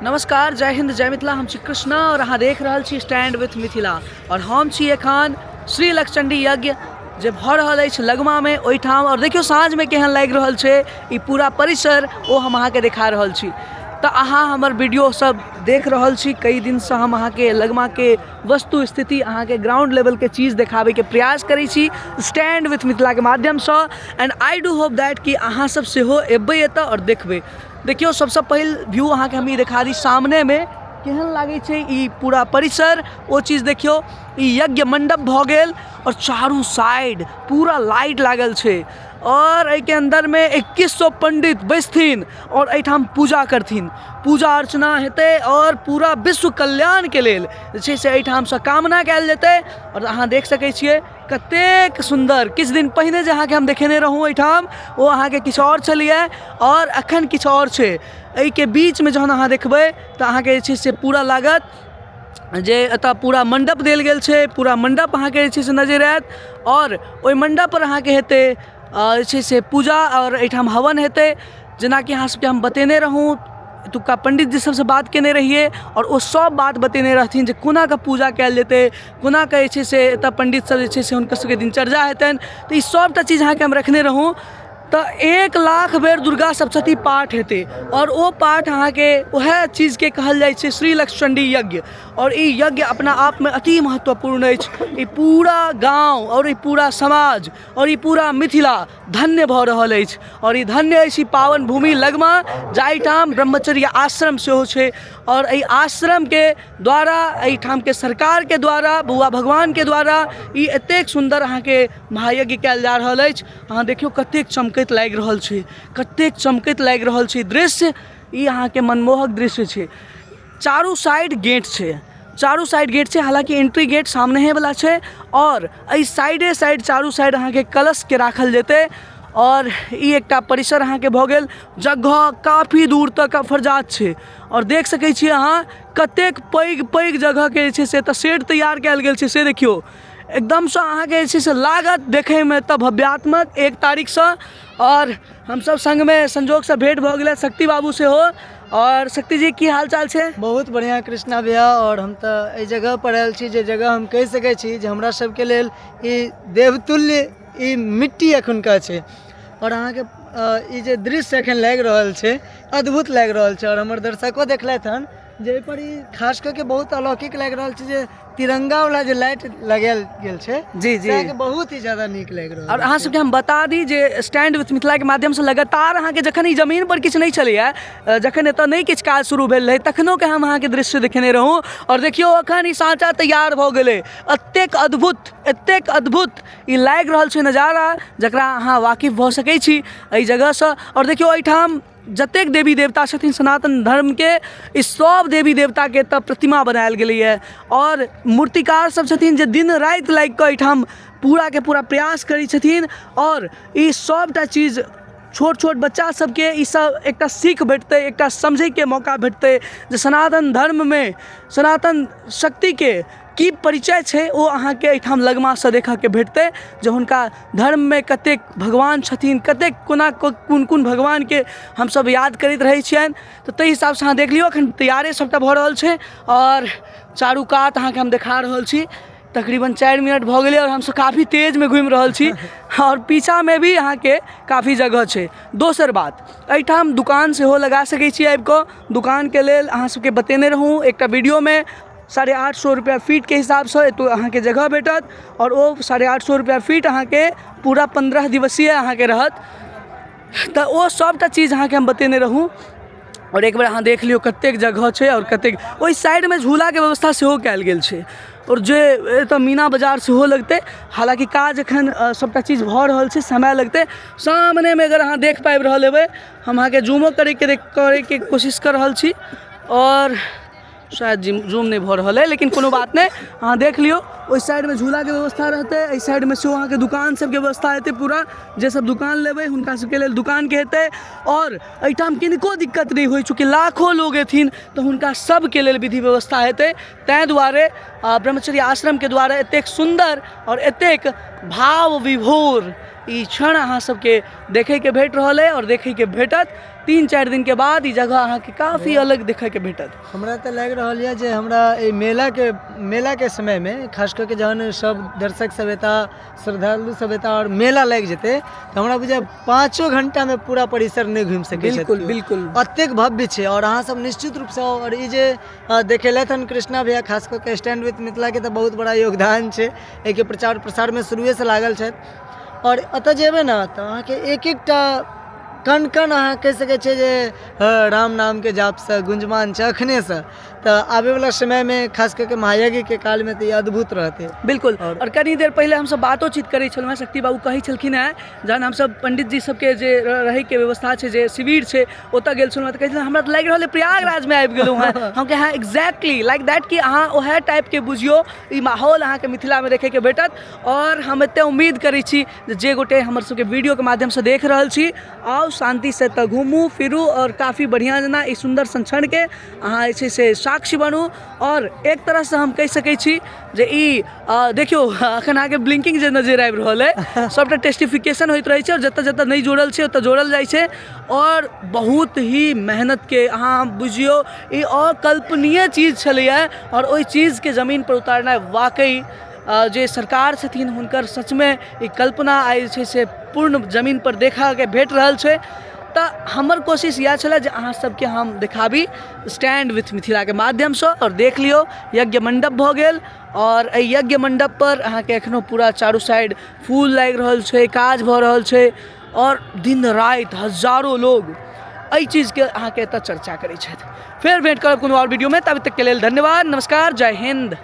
नमस्कार, जय हिंद, जय मिथिला। हम छी कृष्णा और अहाँ देख रहल छी स्टैंड विथ मिथिला। और हम छी एखन श्री लक्षचंडी यज्ञ जे भऽ रहल अछि लगमा में ओहिठाम। और देखियो साँझ में केहन लागि रहल छै ई पूरा परिसर, ओ हम अहाँके देखा रहल छी। तो अहाँ हमर वीडियो सब देख रहल छी, कई दिन से हम अहाँके लगमा के वस्तु स्थिति, अहाँके ग्राउंड लेवल के चीज़ देखाबे के प्रयास करै छी स्टैंड विथ मिथिला के माध्यम से। And I do hope that कि अहाँ सब सेहो एबै एतऽ और देखबै। देखियो सबसे पहिल व्यू अहाँके हम ई देखा दी, सामने में केहन लागे छै ई पूरा परिसर, वो चीज़ देखियो। ई यज्ञ मंडप भऽ गेल और चारू साइड पूरा लाइट लागल छै और एहि के अंदर में 2100 पंडित बैसथिन और एहिठाम पूजा करथिन, पूजा अर्चना हेतै और पूरा विश्व कल्याण के लेल जे छै से एहिठाम से कामना कयल जेतै। और अहाँ देख सकै छियै कतेक सुंदर। किछु दिन पहिने जे अहाँके हम देखेने रहूँ एहिठाम, ओ अहाँके किछु और छलिए और अखन किछु और छै। एहि के बीच में जहन अहाँ देखबै तऽ अहाँके जे छै से पूरा लागत जे एतऽ पूरा मंडप देल गेल छै, पूरा मंडप अहाँके जे छै से नजर आयत। और ओहि मंडप पर अहाँके हेतै जे छै से पूजा और एहिठाम हवन हेतै। जेना कि अहाँ सबके हम बतेने रहूँ, एतुक्का पंडित जी सबसे बात केने रहिए और वो सब बात बतेने रहथिन जे कोना के पूजा कयल जेतै, कोना के जे छै से एतऽ पंडित सब जे छै से हुनकर सबके दिनचर्या हेतनि। तऽ ई सबटा चीज़ अहाँके हम रखने रहूँ। तो 1 लाख बेर दुर्गा सप्तशती पाठ हेतै और वो पाठ अहाँके वह चीज़ के कहल जाइ छै श्री लक्षचंडी यज्ञ। और ई यज्ञ अपना आप में अति महत्वपूर्ण अछि। ई पूरा गाँव और ई पूरा समाज और ई पूरा मिथिला धन्य भऽ रहल अछि। और ई धन्य अछि ई पावन भूमि लगमा, जाहिठाम ब्रह्मचर्य आश्रम सेहो छै। और एहि आश्रम के द्वारा, एहिठाम के सरकार के द्वारा, बउआ भगवान के द्वारा ई एतेक सुंदर अहाँके महायज्ञ कयल जा रहल अछि। अहाँ देखियो कतेक चमकैत लागि रहल छै, कतेक चमकैत लागि रहल छै दृश्य। ई अहाँके मनमोहक दृश्य छै। चारू साइड गेट छै, चारू साइड गेट छै, हालांकि एंट्री गेट सामने वाला छै। और एहि साइडे साइड चारू साइड अहाँके कलश के राखल जेतै। और ई एकटा परिसर अहाँके भऽ गेल। जगह काफ़ी दूर तक फरजात छै और देख सकै छी अहाँ कतेक पैघ पैघ जगह के जे छै से एतऽ शेड तैयार कयल गेल छै, से देखियो। एकदम से अहाँके जे छै से लागत देखे में तब भव्यात्मक 1 तारीख से। और हम सब संग में संजोग से भेंट भऽ गेलै शक्ति बाबू से हो। और शक्ति जी की हाल चाल छै? बहुत बढ़िया कृष्णा भैया। और हम तो एहि जगह पर आयल छी जे जगह हम कहि सकै छी जे हमरा सबके लेल ई देवतुल्य ई मिट्टी एखुनका छै। और अहाँके ई जे दृश्य एखन लागि रहल छै, अद्भुत लागि रहल छै। और हमर दर्शको देखलथि हन जे पर ई खास करके बहुत अलौकिक लागि रहल छै जे तिरंगा वाला जे लाइट लगायल गेल छै, जी जी, बहुत ही ज्यादा नीक लागि रहल। और अहाँ सबके हम बता दी जे स्टैंड विथ मिथिला के माध्यम से लगातार अहाँके जखन ई जमीन पर किछु नहीं छलैया, जखन एतऽ नहीं किछु काज शुरू भेल रहै, तखनो के हम अहाँके दृश्य देखेने रहूँ। और देखियो अखन ई साँचा तैयार भऽ गेलै। एतेक अद्भुत, एतेक अद्भुत ई लागि रहल छै नजारा, जकरा अहाँ वाकिफ भऽ सकै छी एहि जगह से। और देखियो एहिठाम जतेक देवी देवता छथिन सनातन धर्म के, ई सब देवी देवता के तब प्रतिमा बनायल गेलै है। और मूर्तिकार सब छथिन जे दिन राति लागि कऽ एहिठाम पूरा के पूरा प्रयास करै छथिन। और ई सबटा चीज़ छोट छोट बच्चा सबके ई सब एकटा सीख भेटतै, एकटा समझै के मौका भेटतै जे सनातन धर्म में सनातन शक्ति के की परिचय छै, ओ अहाँके एहिठाम लगमा से देखऽ के भेटतै। जे हुनका धर्म में कतेक भगवान छथिन, कतेक कोना कोन कोन भगवान के हमसब याद करैत रहै छियनि। तऽ ताहि हिसाब से अहाँ देख लियौ एखन तैयारे सबटा भऽ रहल छै। और चारू कात अहाँके हम देखा रहल छी, तकरीबन 4 मिनट भऽ गेलै और हमसब काफ़ी तेज में घूमि रहल छी। और पीछा में भी अहाँके काफ़ी जगह छै। दोसर बात, एहिठाम दुकान सेहो लगा सकै छी आबि कऽ। दुकान के लेल अहाँ सबके बतेने रहूँ एकटा वीडियो में 850 रुपया फीट के हिसाब से तो अहाँके जगह भेटत। और वो 850 रुपया फीट अहाँके पूरा 15 दिवसीय अहाँके रहत। तो वो सबटा चीज़ अहाँके हम बतेने रहूँ। और एक बार अहाँ देख लियो कतेक जगह छै और कतेक ओहि साइड में झूला के व्यवस्था सेहो कयल गेल छै। और जे एतऽ मीना बाजार सेहो लगतै, हालांकि काज एखन सबटा चीज़ भऽ रहल छै, समय लगतै। सामने में अगर अहाँ देख पाबि रहल हेबै, हम अहाँके जूमो करे के कोशिश कर रहल छी और शायद जूम नहीं भऽ रहल है, लेकिन कोनो बात नहीं। अहाँ देख लियो ओहि साइड में झूला के व्यवस्था रहते, एहि साइड में सेहो अहाँके दुकान सबके व्यवस्था हेतै। पूरा जे सब दुकान लेबै हुनका सबके लेल दुकान के हेतै। और एहिठाम किनको दिक्कत नहीं होइ, चूँकि लाखों लोग एथिन तऽ हुनका सबके लेल विधि व्यवस्था हेतै। ताहि दुआरे ब्रह्मचर्य आश्रम के द्वारा एतेक सुंदर और एतेक भाव विभोर ई क्षण अहाँ सबके देखे के भेट रहल है और देखे के भेटत। 3-4 दिन के बाद ई जगह अहाँके काफ़ी अलग देखै के भेटत। हमरा तऽ लागि रहल यऽ जे हमरा एहि मेला के समय में खास करके जहन सब दर्शक सब एता श्रद्धालु सब एता और मेला लागि जेतै तऽ हमरा बुझाय 5 घंटा में पूरा परिसर नहीं घूम सकै छै। बिल्कुल बिल्कुल अतेक भव्य छै और अहाँ सब निश्चित रूप से और ई जे देखेलथि हन कृष्णा भैया खास करके स्टैंड विथ मिथिला के तऽ बहुत बड़ा योगदान छै एहिके प्रचार प्रसार में शुरुए से लागल छथि। और एतऽ जेबै ने तऽ अहाँके एक एकटा कण कण अहाँ कहि सकै छियै जे राम नाम के जाप से गुंजमान छै अखने से। तऽ आबे वाला समय में खास करके महायज्ञ के काल में तो ये अद्भुत रहते। बिल्कुल और कनी देर पहले हम सब बातोचीत करै छलहुँ हैं, शक्ति बाबू कहै छलखिन हैं जहन हम सब पंडित जी सबके जे रहै के व्यवस्था छै जे शिविर छै ओतऽ गेल छलहुँ तऽ कहै छलहुँ हमरा तऽ लागि रहल है प्रयागराज में आबि गेलहुँ हैं। हम कहे हाँ एक्जैक्टली लाइक दैट कि अहाँ ओहे टाइप के बुझियो ई माहौल अहाँके मिथिला में देखे के भेटत। और हम एते उम्मीद करै छी जे गोटे हमर सबके वीडियो के माध्यम से देख रहल छी आओ शांति से तऽ घूमू फिरू और काफ़ी बढ़िया जेना ई सुंदर क्षण के अहाँ जे छै से साक्षी बनू। और एक तरह से हम कहि सकै छी जे ई देखियो अखन अहाँके ब्लिंकिंग जे नजर आबि रहल है सबटा टेस्टिफिकेशन होइत रहै छै और जतऽ जतऽ नहीं जोड़ल छै ओतऽ जोड़ल जाइ छै। और बहुत ही मेहनत के अहाँ बुझियो ई अकल्पनीय चीज छलैया और ओहि चीज के जमीन पर उतारनाइ वाकई जे सरकार छथिन हुनकर सच में ई कल्पना आइ छै से पूर्ण जमीन पर देखा के भेट रहल छै। तऽ हमर कोशिश इएह छलै जे अहाँ सबके हम देखाबी स्टैंड विथ मिथिला के माध्यम से। और देख लियो यज्ञ मंडप भऽ गेल और एहि यज्ञ मंडप पर अहाँके एखनो पूरा चारू साइड फूल लागि रहल छै, काज भऽ रहल छै और दिन राति हजारों लोग एहि चीज के अहाँके एतऽ चर्चा करै छथि। फेर भेंट करब कोनो और वीडियो में, तब तक के लेल धन्यवाद, नमस्कार, जय हिंद।